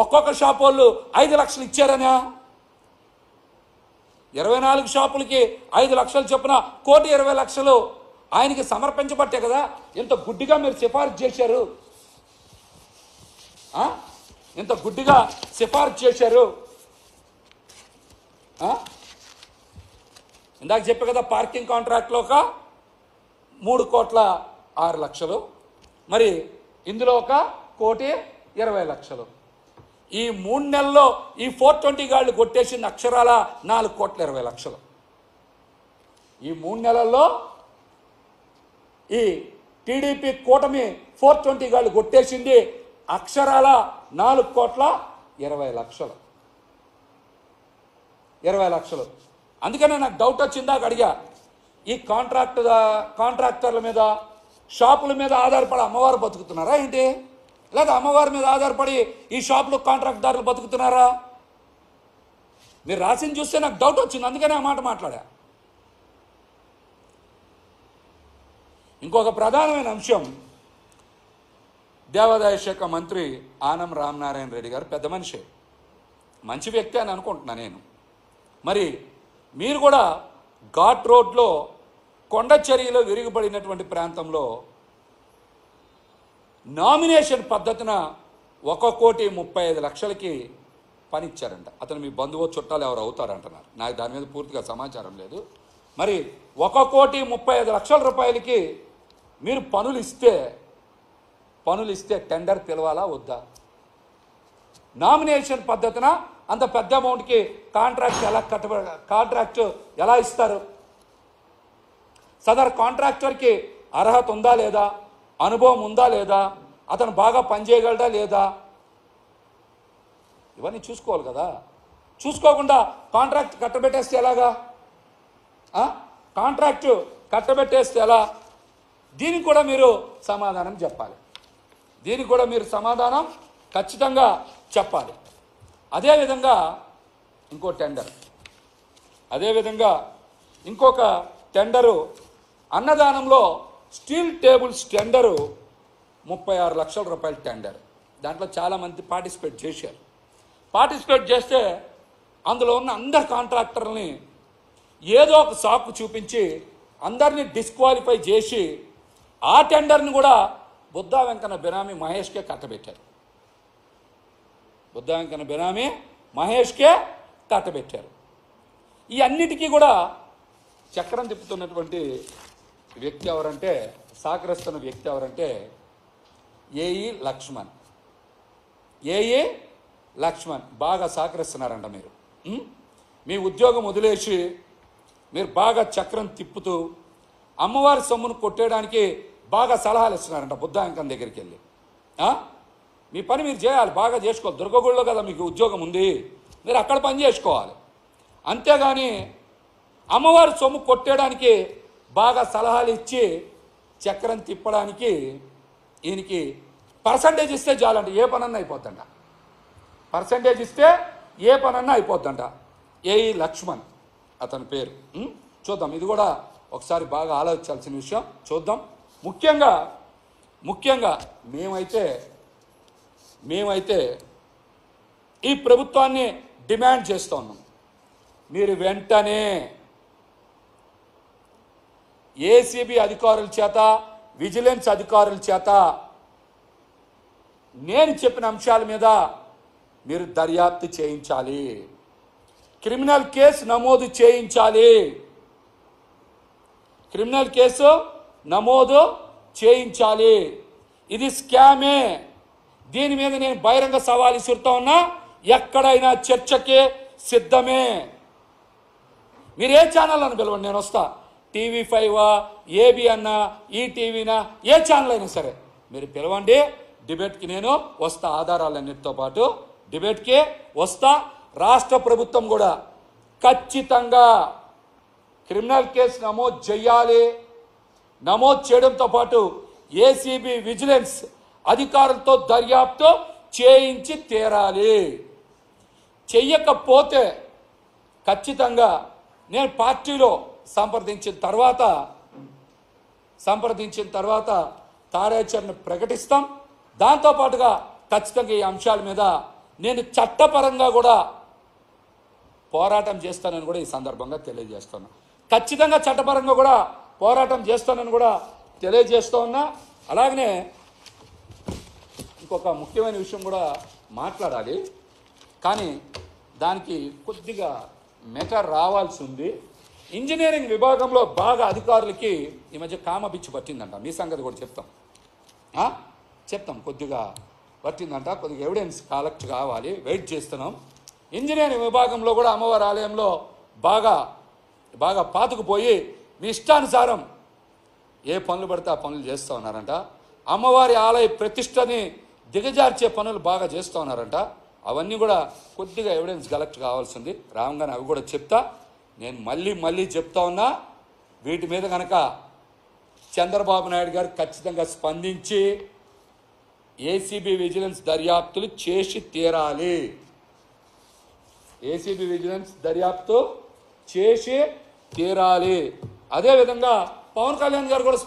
ఒక్కొక్క షాప్ వాళ్ళు 5 లక్షలు ఇచ్చారనా? 24 షాపులకి 5 లక్షలు చొప్పున 1,20,00,000 ఆయనకి సమర్పించబట్టే కదా ఇంత గుడ్డిగా మీరు సిఫార్సు చేశారు. ఇంత గుడ్డిగా సిఫార్సు చేశారు. ఇందాక చెప్పే కదా పార్కింగ్ కాంట్రాక్ట్లో ఒక 3,06,00,000, మరి ఇందులో ఒక 1,20,00,000. ఈ 3 నెలల్లో ఈ 420 గాళ్ళు కొట్టేసింది అక్షరాల 4,20,00,000. ఈ 3 నెలల్లో ఈ టీడీపీ కూటమి 420 గాళ్ళు కొట్టేసింది అక్షరాల 4,20,00,000. 20,00,000. అందుకనే నాకు డౌట్ వచ్చిందాక అడిగా, ఈ కాంట్రాక్టర్ల మీద షాపుల మీద ఆధారపడి అమ్మవారు బతుకుతున్నారా ఏంటి, లేదా అమ్మవారి మీద ఆధారపడి ఈ షాపులు కాంట్రాక్ట్దారులు బతుకుతున్నారా? మీరు రాసింది చూస్తే నాకు డౌట్ వచ్చింది, అందుకనే ఆ మాట మాట్లాడా. ఇంకొక ప్రధానమైన అంశం, దేవాదాయ శాఖ మంత్రి ఆనం రామనారాయణ రెడ్డి గారు పెద్ద మనిషి, మంచి వ్యక్తి అని అనుకుంటున్నా నేను. మరి మీరు కూడా ఘాట్ రోడ్లో కొండచర్యలో విరిగిపడినటువంటి ప్రాంతంలో నామినేషన్ పద్ధతిన 1,35,00,000కి పనిచ్చారంట. అతను మీ బంధువు చుట్టాలు ఎవరు అవుతారంటున్నారు, నాకు దాని మీద పూర్తిగా సమాచారం లేదు. మరి 1,35,00,000 రూపాయలకి మీరు పనులు ఇస్తే టెండర్ పిలవాలా వద్దా? నామినేషన్ పద్ధతిన అంత పెద్ద అమౌంట్కి కాంట్రాక్ట్ ఎలా ఇస్తారు? సదరు కాంట్రాక్టర్కి అర్హత ఉందా లేదా, అనుభవం ఉందా లేదా, అతను బాగా పనిచేయగలడా లేదా, ఇవన్నీ చూసుకోవాలి కదా. చూసుకోకుండా కాంట్రాక్ట్ కట్టబెట్టేస్తే ఎలాగా? కాంట్రాక్ట్ కట్టబెట్టేస్తే ఎలా? దీనికి కూడా మీరు సమాధానం చెప్పాలి. దీనికి కూడా మీరు సమాధానం ఖచ్చితంగా చెప్పాలి. అదేవిధంగా ఇంకొక టెండరు, అన్నదానంలో స్టీల్ టేబుల్స్ టెండరు 36 లక్షల రూపాయల టెండర్. దాంట్లో చాలామంది పార్టిసిపేట్ చేశారు. పార్టిసిపేట్ చేస్తే అందులో ఉన్న అందరు కాంట్రాక్టర్ని ఏదో ఒక సాకు చూపించి అందరినీ డిస్క్వాలిఫై చేసి ఆ టెండర్ని కూడా బుద్ధా వెంకన్న బినామీ మహేష్కే కట్టబెట్టారు. బుద్ధా వెంకన్న బినామీ మహేష్కే కట్టబెట్టారు. ఈ అన్నిటికీ కూడా చక్రం తిప్పుతున్నటువంటి వ్యక్తి ఎవరంటే, సహకరిస్తున్న వ్యక్తి ఎవరంటే ఏఈ లక్ష్మణ్ బాగా సహకరిస్తున్నారంట. మీరు మీ ఉద్యోగం వదిలేసి మీరు బాగా చక్రం తిప్పుతూ అమ్మవారి సొమ్మును కొట్టేయడానికి బాగా సలహాలు ఇస్తున్నారంట బుద్ధా వెంకన్న దగ్గరికి వెళ్ళి. మీ పని మీరు చేయాలి, బాగా చేసుకోవాలి. దుర్గగుడిలో కదా మీకు ఉద్యోగం ఉంది, మీరు అక్కడ పని చేసుకోవాలి. అంతేగాని అమ్మవారి సొమ్ము కొట్టేయడానికి బాగా సలహాలు ఇచ్చి చక్రం తిప్పడానికి ఈయనకి పర్సంటేజ్ ఇస్తే చాలంట, ఏ పనన్నా అయిపోద్దంట. పర్సంటేజ్ ఇస్తే ఏ పనన్నా అయిపోద్దంట. ఏఈ లక్ష్మణ్ అతని పేరు. చూద్దాం, ఇది కూడా ఒకసారి బాగా ఆలోచించాల్సిన విషయం. చూద్దాం. ముఖ్యంగా మేమైతే ఈ ప్రభుత్వాన్ని డిమాండ్ చేస్తూ ఉన్నాం. మీరు వెంటనే ఏసీబీ అధికారుల చేత, విజిలెన్స్ అధికారుల చేత నేను చెప్పిన అంశాల మీద మీరు దర్యాప్తు చేయించాలి, క్రిమినల్ కేసు నమోదు చేయించాలి. క్రిమినల్ కేసు నమోదు చేయించాలి. ఇది స్కామే. దీని మీద నేను బహిరంగ సవాల్ ఇసురుతా ఉన్నా. ఎక్కడైనా చర్చకే సిద్ధమే. మీరు ఏ ఛానల్ అని పిలవండి, నేను వస్తా. TV5 ఏబి అన్నా, ఈటీవీనా, ఏ ఛానల్ అయినా సరే మీరు పిలవండి. డిబేట్కి నేను వస్తా, ఆధారాలన్నిటితో పాటు డిబేట్కి వస్తా. రాష్ట్ర ప్రభుత్వం కూడా ఖచ్చితంగా క్రిమినల్ కేసు నమోదు చేయాలి. నమోదు చేయడంతో పాటు ఏసీబీ, విజిలెన్స్ అధికారులతో దర్యాప్తు చేయించి తీరాలి. చెయ్యకపోతే ఖచ్చితంగా నేను పార్టీలో సంప్రదించిన తర్వాత కార్యాచరణ ప్రకటిస్తాం. దాంతోపాటుగా ఖచ్చితంగా ఈ అంశాల మీద నేను చట్టపరంగా కూడా పోరాటం చేస్తానని కూడా ఈ సందర్భంగా తెలియజేస్తున్నా. ఖచ్చితంగా చట్టపరంగా కూడా పోరాటం చేస్తానని కూడా తెలియజేస్తూ ఉన్నా. అలాగనే ఇంకొక ముఖ్యమైన విషయం కూడా మాట్లాడాలి, కానీ దానికి కొద్దిగా మెటర్ రావాల్సి ఉంది. ఇంజనీరింగ్ విభాగంలో బాగా అధికారులకి ఈ మధ్య కామపిచ్చి పట్టిందంట. మీ సంగతి కూడా చెప్తాం కొద్దిగా పట్టిందంట. కొద్దిగా ఎవిడెన్స్ కలెక్ట్ కావాలి, వెయిట్ చేస్తున్నాం. ఇంజనీరింగ్ విభాగంలో కూడా అమ్మవారి ఆలయంలో బాగా పాతుకుపోయి మీ ఇష్టానుసారం ఏ పనులు పడితే ఆ పనులు చేస్తూ ఉన్నారంట. అమ్మవారి ఆలయ ప్రతిష్టని దిగజార్చే పనులు బాగా చేస్తూ ఉన్నారంట. అవన్నీ కూడా కొద్దిగా ఎవిడెన్స్ కలెక్ట్ కావాల్సింది. రాగానే అవి కూడా చెప్తా. నేను మళ్ళీ చెప్తా ఉన్నా, వీటి మీద కనుక చంద్రబాబు నాయుడు గారు ఖచ్చితంగా స్పందించి ఏసీబీ విజిలెన్స్ దర్యాప్తులు చేసి తీరాలి. ఏసీబీ విజిలెన్స్ దర్యాప్తు చేసి తీరాలి. అదేవిధంగా పవన్ కళ్యాణ్ గారు కూడా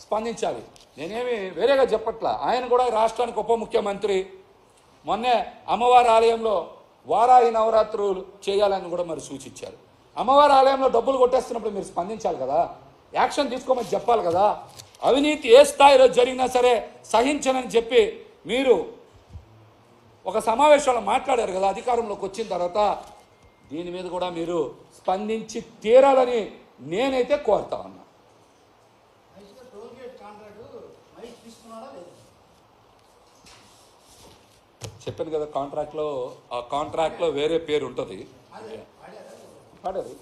స్పందించాలి. నేనేమి వేరేగా చెప్పట్లా. ఆయన కూడా రాష్ట్రానికి ఉప ముఖ్యమంత్రి. మొన్నే అమ్మవారి ఆలయంలో వారాహి నవరాత్రులు చేయాలని కూడా మరి సూచించారు. అమ్మవారి ఆలయంలో డబ్బులు కొట్టేస్తున్నప్పుడు మీరు స్పందించాలి కదా, యాక్షన్ తీసుకోమని చెప్పాలి కదా. అవినీతి ఏ స్థాయిలో జరిగినా సరే సహించనని చెప్పి మీరు ఒక సమావేశంలో మాట్లాడారు కదా అధికారంలోకి వచ్చిన తర్వాత. దీని మీద కూడా మీరు స్పందించి తీరాలని నేనైతే కోరుతా ఉన్నా. చెప్పాను కదా, కాంట్రాక్ట్లో వేరే పేరు ఉంటుంది. పాడారు,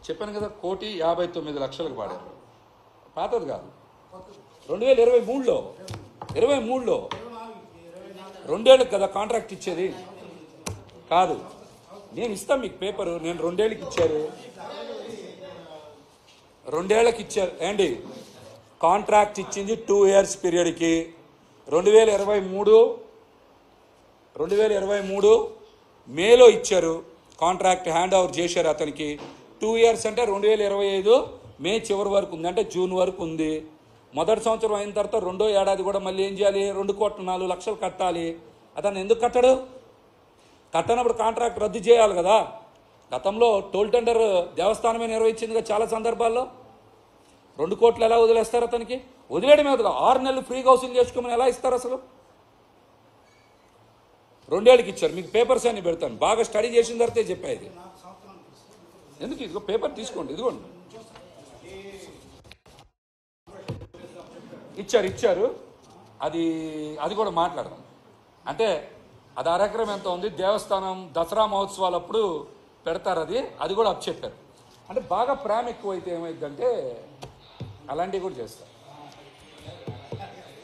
చెప్పాను కదా, 1,59,00,000 పాడారు. పాతది కాదు, 2023లో 2 కదా కాంట్రాక్ట్ ఇచ్చేది కాదు. నేను ఇస్తాను మీకు పేపరు. నేను 2 ఏళ్ళకి ఇచ్చారు, 2 ఏళ్ళకి ఇచ్చారు ఏంటి. కాంట్రాక్ట్ ఇచ్చింది 2 years పీరియడ్కి. 2023 మేలో ఇచ్చారు. కాంట్రాక్ట్ హ్యాండ్ ఓవర్ చేశారు అతనికి. 2 years అంటే 2025 మే చివరి వరకు ఉంది, అంటే జూన్ వరకు ఉంది. మొదటి సంవత్సరం అయిన తర్వాత 2వ ఏడాది కూడా మళ్ళీ ఏం చేయాలి, 2,04,00,000 కట్టాలి. అతను ఎందుకు కట్టడు? కట్టనప్పుడు కాంట్రాక్ట్ రద్దు చేయాలి కదా. గతంలో టోల్ టెండర్ దేవస్థానమే నిర్వహించిందిగా చాలా సందర్భాల్లో. 2 కోట్లు ఎలా వదిలేస్తారు అతనికి? వదిలేయడం మీద 6 నెలలు ఫ్రీగా వసూలు చేసుకోమని ఎలా ఇస్తారు అసలు? 2 ఏళ్ళకి ఇచ్చారు. మీకు పేపర్స్ అన్ని పెడతాను, బాగా స్టడీ చేసిన తర్వాతే చెప్పేది. ఎందుకు? ఇదిగో పేపర్ తీసుకోండి, ఇదిగోండి. ఇచ్చారు. అది కూడా మాట్లాడదాం. అంటే అది అరెకరం ఎంత ఉంది, దేవస్థానం దసరా మహోత్సవాలప్పుడు పెడతారు. అది కూడా చెప్పారు. అంటే బాగా ప్రేమ ఎక్కువైతే ఏమైందంటే అలాంటివి కూడా చేస్తారు.